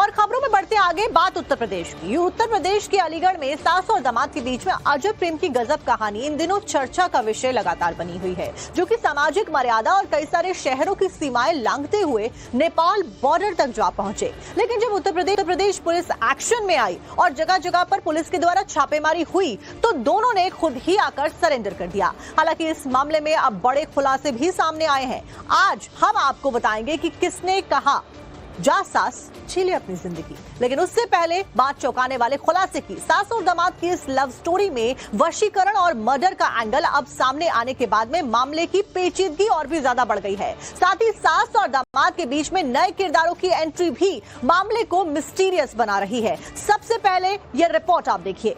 और खबरों में बढ़ते आगे बात उत्तर प्रदेश की। उत्तर प्रदेश के अलीगढ़ में सास और दामाद के बीच में अजब प्रेम की गजब कहानी इन दिनों चर्चा का विषय लगातार बनी हुई है, जो कि सामाजिक मर्यादा और कई सारे शहरों की सीमाएं लांघते हुए नेपाल बॉर्डर तक जा पहुंचे। लेकिन जब उत्तर प्रदेश पुलिस एक्शन में आई और जगह जगह पर पुलिस के द्वारा छापेमारी हुई तो दोनों ने खुद ही आकर सरेंडर कर दिया। हालांकि इस मामले में अब बड़े खुलासे भी सामने आए हैं। आज हम आपको बताएंगे कि किसने कहा जा सास छीले अपनी जिंदगी, लेकिन उससे पहले बात चौंकाने वाले खुलासे की। सास और दामाद की इस लव स्टोरी में वशीकरण और मर्डर का एंगल अब सामने आने के बाद में मामले की पेचीदगी और भी ज्यादा बढ़ गई है। साथ ही सास और दामाद के बीच में नए किरदारों की एंट्री भी मामले को मिस्टीरियस बना रही है। सबसे पहले यह रिपोर्ट आप देखिए।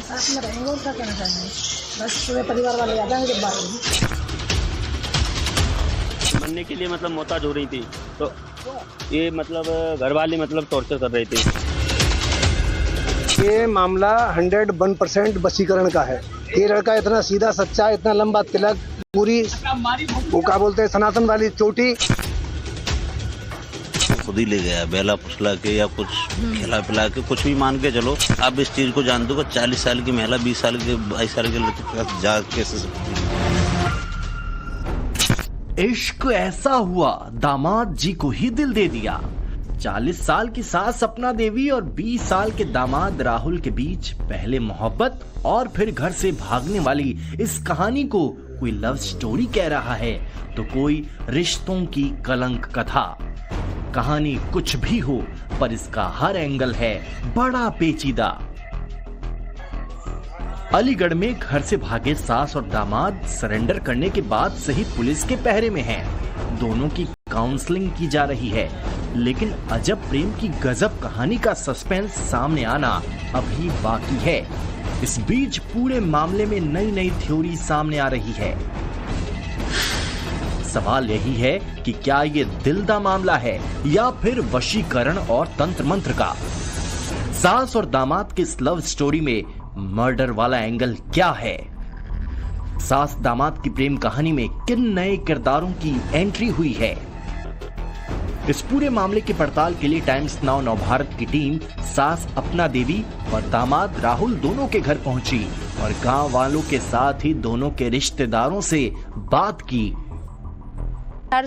साथ में रहेंगे और क्या कहना चाहेंगे? बस पूरे परिवार वाले आ जाएंगे जब बात होगी। मरने के लिए मतलब मोहताज हो रही थी, तो ये मतलब घर वाले मतलब टॉर्चर कर रहे थे। ये मामला 101% वशीकरण का है। ये लड़का इतना सीधा सच्चा, इतना लंबा तिलक, पूरी वो क्या बोलते हैं सनातन वाली चोटी, खुद ही ले गया, बेला फुसला के या कुछ खिला पिला के, कुछ भी मान के चलो। आप इस चीज को जानते हो, 40 साल की महिला 20 साल के 22 साल के लड़के के साथ जा कैसे सकती है? इश्क ऐसा हुआ दामाद जी को ही दिल दे दिया। 40 साल की सास सपना देवी और 20 साल के दामाद राहुल के बीच पहले मोहब्बत और फिर घर से भागने वाली इस कहानी को कोई लव स्टोरी कह रहा है तो कोई रिश्तों की कलंक कथा। कहानी कुछ भी हो, पर इसका हर एंगल है बड़ा पेचीदा। अलीगढ़ में घर से भागे सास और दामाद सरेंडर करने के बाद सही पुलिस के पहरे में हैं। दोनों की काउंसलिंग की जा रही है, लेकिन अजब प्रेम की गजब कहानी का सस्पेंस सामने आना अभी बाकी है। इस बीच पूरे मामले में नई नई थ्योरी सामने आ रही है। सवाल यही है कि क्या ये दिल का मामला है या फिर वशीकरण और तंत्र मंत्र का। सास और दामाद की इस लव स्टोरी में मर्डर वाला एंगल क्या है? सास दामाद की प्रेम कहानी में किन नए किरदारों की एंट्री हुई है? इस पूरे मामले की पड़ताल के लिए टाइम्स नाउ नवभारत की टीम सास अपना देवी और दामाद राहुल दोनों के घर पहुंची और गांव वालों के साथ ही दोनों के रिश्तेदारों से बात की।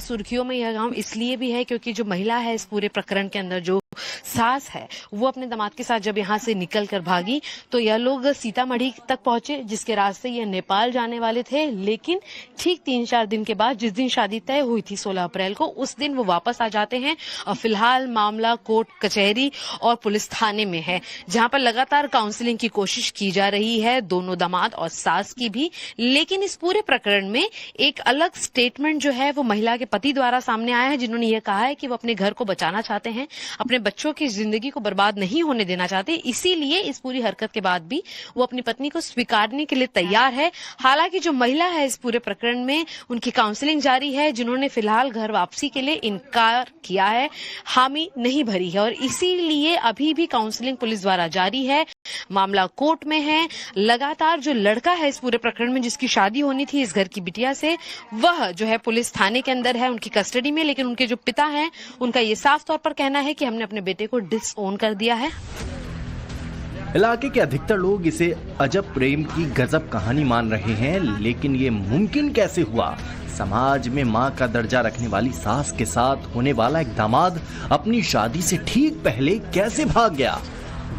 सुर्खियों में यह गांव इसलिए भी है क्योंकि जो महिला है इस पूरे प्रकरण के अंदर, जो सास है, वो अपने दामाद के साथ जब यहाँ से निकल कर भागी तो यह लोग सीतामढ़ी तक पहुंचे, जिसके रास्ते यह नेपाल जाने वाले थे। लेकिन ठीक 3-4 दिन के बाद, जिस दिन शादी तय हुई थी 16 अप्रैल को, उस दिन वो वापस आ जाते हैं। और फिलहाल मामला कोर्ट कचहरी और पुलिस थाने में है, जहां पर लगातार काउंसलिंग की कोशिश की जा रही है, दोनों दामाद और सास की भी। लेकिन इस पूरे प्रकरण में एक अलग स्टेटमेंट जो है वो महिला के पति द्वारा सामने आया है, जिन्होंने यह कहा है कि वो अपने घर को बचाना चाहते हैं, अपने बच्चों की जिंदगी को बर्बाद नहीं होने देना चाहते। इसीलिए इस पूरी हरकत के बाद भी वो अपनी पत्नी को स्वीकारने के लिए तैयार है। हालांकि जो महिला है इस पूरे प्रकरण में, उनकी काउंसलिंग जारी है, जिन्होंने फिलहाल घर वापसी के लिए इनकार किया है, हामी नहीं भरी है, और इसीलिए अभी भी काउंसलिंग पुलिस द्वारा जारी है। मामला कोर्ट में है। लगातार जो लड़का है इस पूरे प्रकरण में, जिसकी शादी होनी थी इस घर की बिटिया से, वह जो है पुलिस थाने के अंदर है, उनकी कस्टडी में। लेकिन उनके जो पिता हैं, उनका ये साफ तौर पर कहना है कि हमने अपने बेटे को डिसओन कर दिया है। इलाके के अधिकतर लोग इसे अजब प्रेम की गजब कहानी मान रहे हैं, लेकिन ये मुमकिन कैसे हुआ? समाज में मां का दर्जा रखने वाली सास के साथ होने वाला एक दामाद अपनी शादी से ठीक पहले कैसे भाग गया?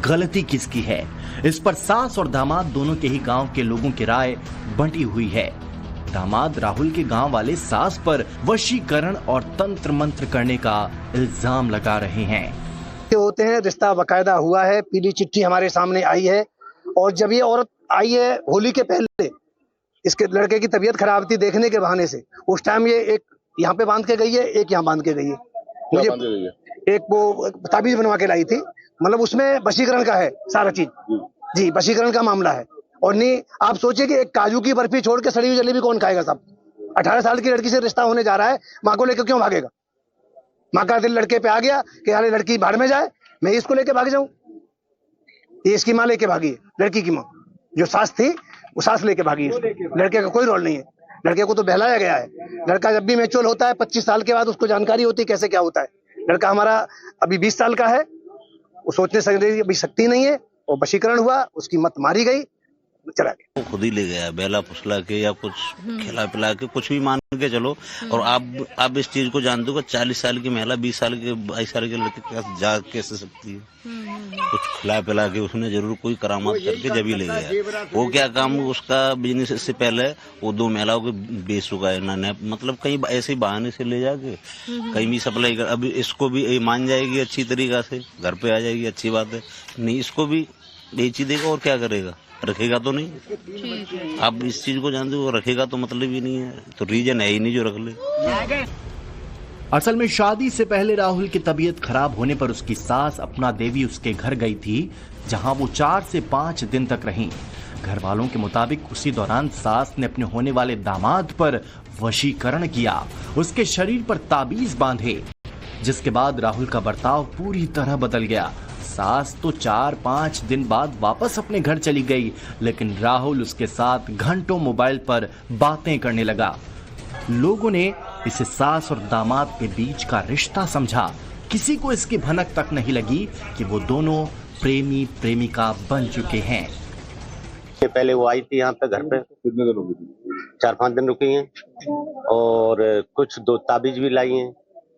गलती किसकी है? इस पर सास और दामाद दोनों के ही गांव के लोगों की राय बंटी हुई है। दामाद राहुल के गांव वाले सास पर वशीकरण और तंत्र मंत्र करने का इल्जाम लगा रहे हैं। होते हैं, रिश्ता बकायदा हुआ है, पीली चिट्ठी हमारे सामने आई है। और जब ये औरत आई है होली के पहले, इसके लड़के की तबीयत खराब थी देखने के बहाने से, उस टाइम ये एक यहाँ पे बांध के गई है, एक यहाँ बांध के गई है। मुझे एक वो ताबीज बनवा के लाई थी, मतलब उसमें वशीकरण का है सारा चीज जी, वशीकरण का मामला है। और नहीं, आप सोचिए कि एक काजू की बर्फी छोड़ के सड़ी हुई जलेबी कौन खाएगा साहब? 18 साल की लड़की से रिश्ता होने जा रहा है, माँ को लेकर क्यों भागेगा? माँ का दिल लड़के पे आ गया कि अरे लड़की भाड़ में जाए, मैं इसको लेके भाग जाऊं। ये इसकी माँ लेके भागी है, लड़की की माँ जो सास थी वो सास लेके भागी है। लड़के का कोई रोल नहीं है, लड़के को तो बहलाया गया है। लड़का जब भी मैच्योर होता है 25 साल के बाद उसको जानकारी होती है कैसे क्या होता है। लड़का हमारा अभी 20 साल का है, वो सोचने समझने की अभी शक्ति नहीं है, और वशीकरण हुआ, उसकी मत मारी गई, चला गया। वो खुद ही ले गया, बेला फुसला के या कुछ खिला पिला के कुछ भी मान के चलो। और आप इस चीज को जानते हो कि 40 साल की महिला 20 साल के 22 साल के लड़के के साथ जा कैसे सकती है। कुछ खिला पिला के उसने जरूर कोई करामात करके जब ही ले गया। वो क्या काम, उसका बिजनेस से पहले वो 2 महिलाओं को बेच चुका है ना, मतलब कहीं ऐसे बहाने से ले जाके कहीं भी सप्लाई कर। अभी इसको भी मान जाएगी अच्छी तरीका से, घर पे आ जाएगी, अच्छी बात है। नहीं, इसको भी बेच ही देगा और क्या करेगा, रखेगा तो नहीं। आप इस चीज को जानते हो, रखेगा तो मतलब ही नहीं है, तो रीजन है ही नहीं जो रख ले। असल में शादी से पहले राहुल की तबीयत खराब होने पर उसकी सास अपना देवी उसके घर गई थी, जहां वो 4 से 5 दिन तक रहीं। घर वालों के मुताबिक उसी दौरान सास ने अपने होने वाले दामाद पर वशीकरण किया, उसके शरीर पर ताबीज बांधे, जिसके बाद राहुल का बर्ताव पूरी तरह बदल गया। सास तो 4-5 दिन बाद वापस अपने घर चली गई, लेकिन राहुल उसके साथ घंटों मोबाइल पर बातें करने लगा। लोगों ने इसे सास और दामाद के बीच का रिश्ता समझा। किसी को इसकी भनक तक नहीं लगी कि वो दोनों प्रेमी प्रेमिका बन चुके हैं। पहले वो आई थी यहाँ पे घर पे, कितने दिन रुकी थी? 4-5 दिन रुकी हैं, और कुछ 2 ताबीज भी लाई हैं।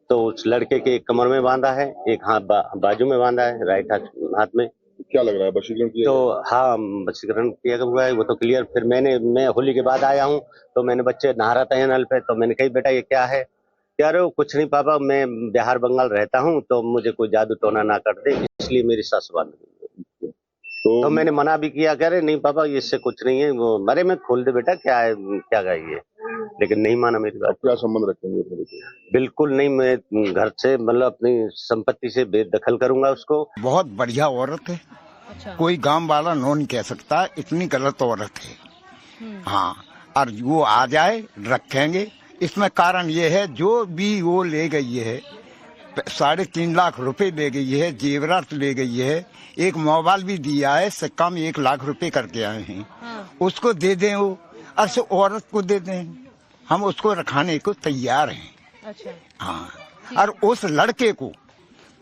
तो उस लड़के के एक कमर में बांधा है, एक हाथ बाजू में बांधा है, राइट हाथ में। क्या लग रहा है, वशीकरण किया? तो हाँ, वशीकरण किया हुआ है, वो तो क्लियर। फिर मैं होली के बाद आया हूँ, तो मैंने बच्चे नहा रहा था नल पे, तो मैंने कही बेटा ये क्या है? कह रहे हो कुछ नहीं पापा, मैं बिहार बंगाल रहता हूँ, तो मुझे कोई जादू टोना ना कर दे, इसलिए मेरी सास बांध दी। तो मैंने मना भी किया, कह रहे नहीं पापा इससे कुछ नहीं है, वो मरे में खोल दे बेटा, क्या है क्या गाई, लेकिन नहीं माना मेरी बात। क्या संबंध रखेंगे? बिल्कुल नहीं, मैं घर से मतलब अपनी संपत्ति से बेदखल करूंगा उसको। बहुत बढ़िया औरत है। अच्छा। कोई गांव वाला नो नहीं कह सकता, इतनी गलत औरत है। हाँ, और वो आ जाए रखेंगे। इसमें कारण ये है, जो भी वो ले गई है 3.5 लाख रुपए ले गई है, जेवरात ले गई है, एक मोबाइल भी दिया है, से कम 1 लाख रुपए करके आए हैं। हाँ। उसको दे दें, वो अर्श औरत को दे दें, हम उसको रखाने को तैयार हैं। अच्छा। हाँ, और उस लड़के को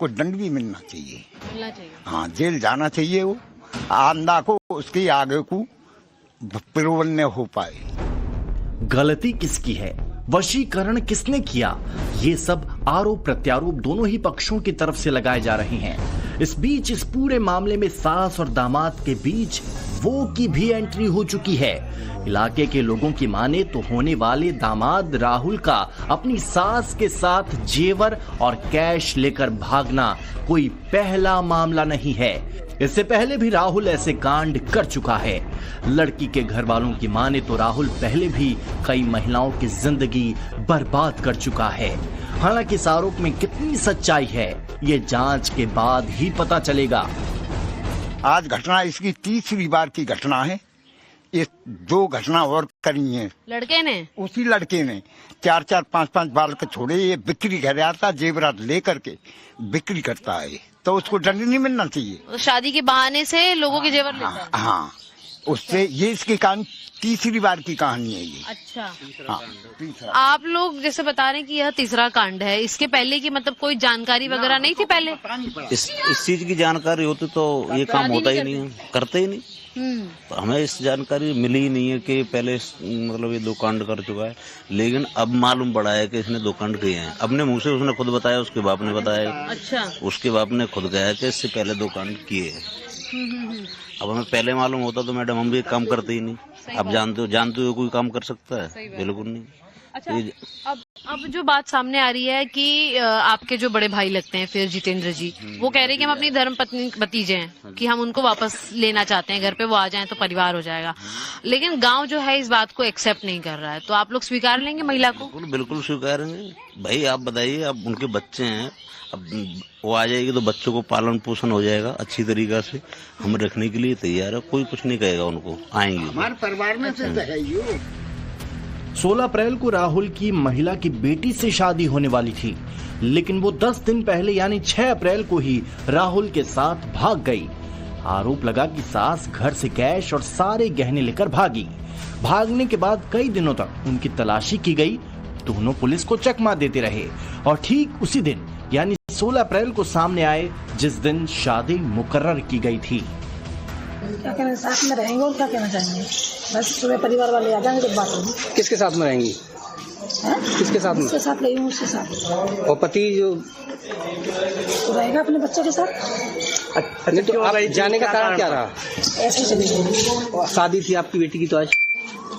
दंड भी मिलना चाहिए। हाँ, जेल जाना चाहिए। वो आंदा को उसके आगे को प्रबल न हो पाए। गलती किसकी है, वशीकरण किसने किया, ये सब आरोप प्रत्यारोप दोनों ही पक्षों की तरफ से लगाए जा रहे हैं। इस बीच इस पूरे मामले में सास और दामाद के बीच वो की भी एंट्री हो चुकी है। इलाके के लोगों की माने तो होने वाले दामाद राहुल का अपनी सास के साथ जेवर और कैश लेकर भागना कोई पहला मामला नहीं है। इससे पहले भी राहुल ऐसे कांड कर चुका है। लड़की के घर वालों की माने तो राहुल पहले भी कई महिलाओं की जिंदगी बर्बाद कर चुका है। हालांकि इस आरोप में कितनी सच्चाई है, ये जांच के बाद ही पता चलेगा। आज घटना इसकी 3री बार की घटना है। ये 2 घटना और करी है लड़के ने, उसी लड़के ने 4-4, 5-5 बाल के छोड़े। ये बिक्री कर आता, जेवरात लेकर के बिक्री करता है, तो उसको दंड नहीं मिलना चाहिए। शादी के बहाने से लोगों के जेवर लेता है। हाँ, उससे ये इसकी कहानी 3री बार की कहानी है ये। अच्छा। हाँ, तीसरा। आप लोग जैसे बता रहे हैं कि यह 3रा कांड है, इसके पहले की मतलब कोई जानकारी वगैरह नहीं थी पहले? इस चीज की जानकारी होती तो ये काम होता ही नहीं, करते ही नहीं। तो हमें इस जानकारी मिली ही नहीं है कि पहले मतलब ये 2 कांड कर चुका है। लेकिन अब मालूम पड़ा है कि इसने 2 कांड किए हैं। अपने मुंह से उसने खुद बताया, उसके बाप ने बताया। अच्छा। उसके बाप ने खुद कहा कि इससे पहले 2 कांड किए हैं। अब हमें पहले मालूम होता तो मैडम हम भी काम करते ही नहीं। अब जानते हो कोई काम कर सकता है? बिल्कुल नहीं। अच्छा, अब जो बात सामने आ रही है कि आपके जो बड़े भाई लगते हैं फिर जितेंद्र जी, वो कह रहे हैं कि हम अपनी धर्म पत्नी भतीजे हैं कि हम उनको वापस लेना चाहते हैं, घर पे वो आ जाएं तो परिवार हो जाएगा। लेकिन गांव जो है इस बात को एक्सेप्ट नहीं कर रहा है, तो आप लोग स्वीकार लेंगे महिला को? बिल्कुल स्वीकारेंगे। भाई आप बताइए, अब उनके बच्चे हैं, अब वो आ जाएगी तो बच्चों को पालन पोषण हो जाएगा अच्छी तरीका से। हम रखने के लिए तैयार है, कोई कुछ नहीं कहेगा उनको, आएंगे। हमारे परिवार में से है। 16 अप्रैल को राहुल की महिला की बेटी से शादी होने वाली थी, लेकिन वो 10 दिन पहले यानी 6 अप्रैल को ही राहुल के साथ भाग गई। आरोप लगा कि सास घर से कैश और सारे गहने लेकर भागी। भागने के बाद कई दिनों तक उनकी तलाशी की गई। दोनों पुलिस को चकमा देते रहे और ठीक उसी दिन यानी 16 अप्रैल को सामने आए जिस दिन शादी मुकर्रर की गई थी। क्या कहना, साथ में रहेंगे और क्या कहना चाहेंगे? बस सुबह परिवार वाले आ जाएंगे जब बात होगी। किसके साथ में रहेंगी? किसके साथ में? उसके साथ गई हूँ, उसके साथ। और पति जो तो रहेगा अपने बच्चे के साथ। नहीं तो आप जाने का कारण क्या रहा? ऐसे चले गए। शादी थी आपकी बेटी की तो आज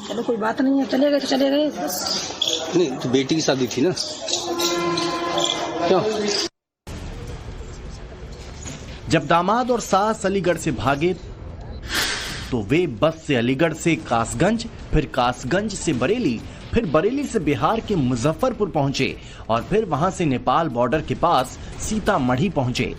चलो कोई बात नहीं है, चले गए तो चले गए बस। नहीं तो बेटी की शादी थी ना, क्यों? जब दामाद और सास अलीगढ़ से भागे तो वे बस से अलीगढ़ से कासगंज, फिर कासगंज से बरेली, फिर बरेली से बिहार के मुजफ्फरपुर पहुंचे और फिर वहां से नेपाल बॉर्डर के पास सीतामढ़ी पहुंचे।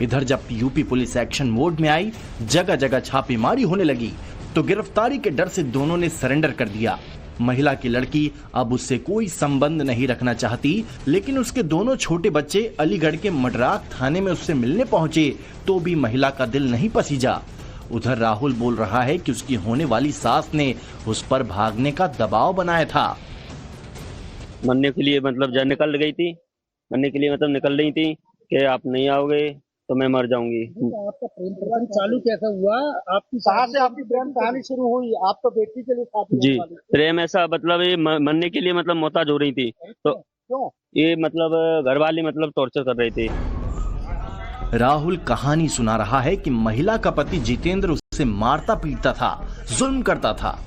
इधर जब यूपी पुलिस एक्शन मोड में आई, जगह जगह छापेमारी होने लगी तो गिरफ्तारी के डर से दोनों ने सरेंडर कर दिया। महिला की लड़की अब उससे कोई संबंध नहीं रखना चाहती, लेकिन उसके दोनों छोटे बच्चे अलीगढ़ के मडराक थाने में उससे मिलने पहुंचे तो भी महिला का दिल नहीं पसीजा। उधर राहुल बोल रहा है कि उसकी होने वाली सास ने उस पर भागने का दबाव बनाया था। मरने के लिए मतलब जब निकल गई थी, मरने के लिए मतलब निकल रही थी कि आप नहीं आओगे तो मैं मर जाऊंगी। आपका प्रेम प्रकरण चालू कैसे हुआ? आपकी सास से आपकी प्रेम कहानी शुरू हुई? आप तो बेटी के लिए शादी जी, प्रेम ऐसा मतलब ये मरने के लिए मतलब मोहताज हो रही थी, तो क्यों? ये मतलब घर वाली मतलब टॉर्चर कर रही थी। राहुल कहानी सुना रहा है कि महिला का पति जितेंद्र उसे मारता पीटता था, जुल्म करता था।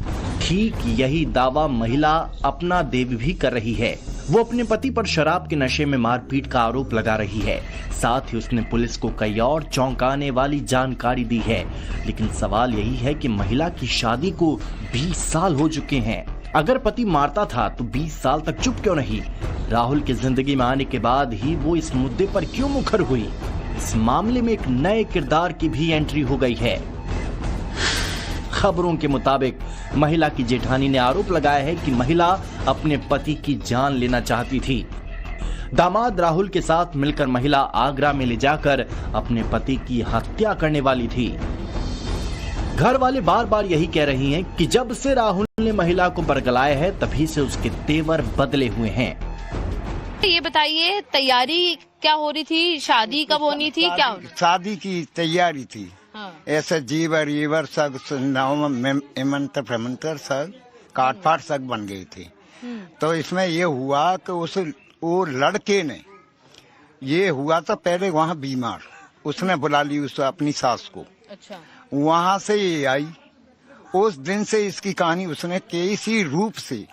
ठीक यही दावा महिला अपना देव भी कर रही है। वो अपने पति पर शराब के नशे में मारपीट का आरोप लगा रही है। साथ ही उसने पुलिस को कई और चौंकाने वाली जानकारी दी है। लेकिन सवाल यही है कि महिला की शादी को 20 साल हो चुके हैं। अगर पति मारता था तो 20 साल तक चुप क्यों नहीं? राहुल की जिंदगी में आने के बाद ही वो इस मुद्दे पर क्यों मुखर हुई? इस मामले में एक नए किरदार की भी एंट्री हो गई है। खबरों के मुताबिक महिला की जेठानी ने आरोप लगाया है कि महिला अपने पति की जान लेना चाहती थी। दामाद राहुल के साथ मिलकर महिला आगरा में ले जाकर अपने पति की हत्या करने वाली थी। घर वाले बार बार यही कह रही हैं कि जब से राहुल ने महिला को बरगलाया है तभी से उसके तेवर बदले हुए हैं। ये बताइए, तैयारी क्या हो रही थी? शादी कब होनी थी? क्या हो? शादी की तैयारी थी। हाँ। ऐसे जीवर ईवर सब इमंत्र सब काटफाट सब बन गए थे। तो इसमें ये हुआ कि वो लड़के ने ये हुआ था पहले वहाँ बीमार, उसने बुला ली उस अपनी सास को। अच्छा। वहाँ से ये आई, उस दिन से इसकी कहानी उसने किसी रूप से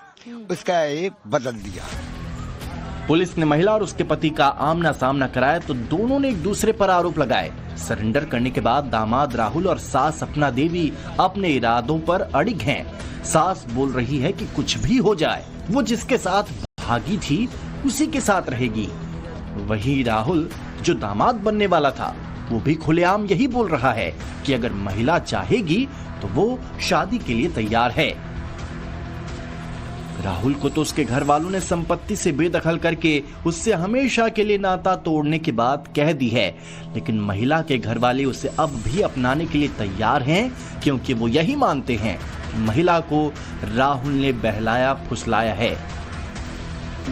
उसका ये बदल दिया। पुलिस ने महिला और उसके पति का आमना सामना कराया तो दोनों ने एक दूसरे पर आरोप लगाए। सरेंडर करने के बाद दामाद राहुल और सास अपना देवी अपने इरादों पर अड़िग हैं। सास बोल रही है कि कुछ भी हो जाए वो जिसके साथ भागी थी उसी के साथ रहेगी। वहीं राहुल जो दामाद बनने वाला था वो भी खुलेआम यही बोल रहा है कि अगर महिला चाहेगी तो वो शादी के लिए तैयार है। राहुल को तो उसके घर वालों ने संपत्ति से बेदखल करके उससे हमेशा के लिए नाता तोड़ने की बात कह दी है, लेकिन महिला के घर वाले उसे अब भी अपनाने के लिए तैयार हैं क्योंकि वो यही मानते हैं कि महिला को राहुल ने बहलाया फुसलाया है।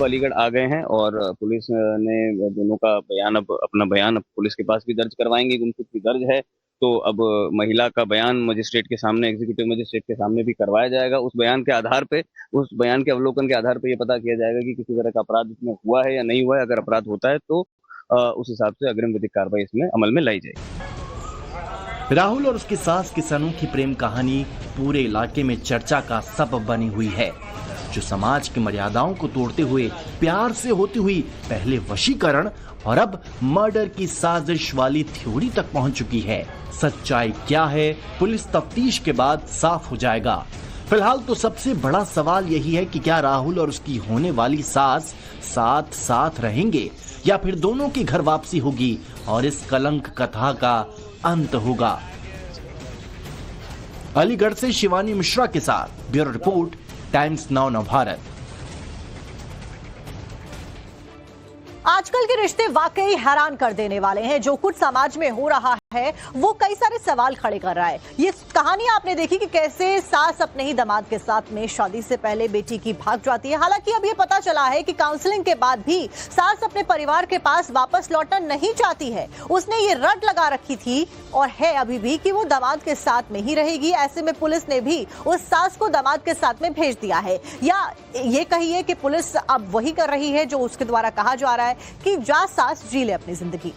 अलीगढ़ आ गए हैं और पुलिस ने दोनों का बयान अपना बयान पुलिस के पास भी दर्ज करवाएंगे। उनको भी दर्ज है तो अब महिला का बयान मजिस्ट्रेट के सामने, एग्जीक्यूटिव मजिस्ट्रेट के सामने भी करवाया जाएगा। उस बयान के आधार पे, उस बयान के अवलोकन के आधार पे ये पता किया जाएगा कि किसी तरह का अपराध इसमें हुआ है या नहीं हुआ है। अगर अपराध होता है तो उस हिसाब से अग्रिम विधिक कार्रवाई इसमें अमल में लाई जाएगी। राहुल और उसकी सास की अनोखी प्रेम कहानी पूरे इलाके में चर्चा का सबब बनी हुई है, जो समाज की मर्यादाओं को तोड़ते हुए प्यार से होती हुई पहले वशीकरण और अब मर्डर की साजिश वाली थ्योरी तक पहुंच चुकी है। सच्चाई क्या है पुलिस तफ्तीश के बाद साफ हो जाएगा। फिलहाल तो सबसे बड़ा सवाल यही है कि क्या राहुल और उसकी होने वाली सास साथ साथ रहेंगे या फिर दोनों की घर वापसी होगी और इस कलंक कथा का अंत होगा। अलीगढ़ से शिवानी मिश्रा के साथ bureau report times now Navbharat. आजकल के रिश्ते वाकई हैरान कर देने वाले हैं। जो कुछ समाज में हो रहा है वो कई सारे सवाल खड़े कर रहा है। ये कहानी आपने देखी कि कैसे सास अपने ही दामाद के साथ में शादी से पहले बेटी की भाग जाती है। हालांकि अब ये पता चला है कि काउंसलिंग के बाद भी सास अपने परिवार के पास वापस लौटना नहीं चाहती है। उसने ये रट लगा रखी थी और है अभी भी कि वो दामाद के साथ में ही रहेगी। ऐसे में पुलिस ने भी उस सास को दामाद के साथ में भेज दिया है, या ये कहिए कि पुलिस अब वही कर रही है जो उसके द्वारा कहा जा रहा है कि जा सास जी ले अपनी जिंदगी।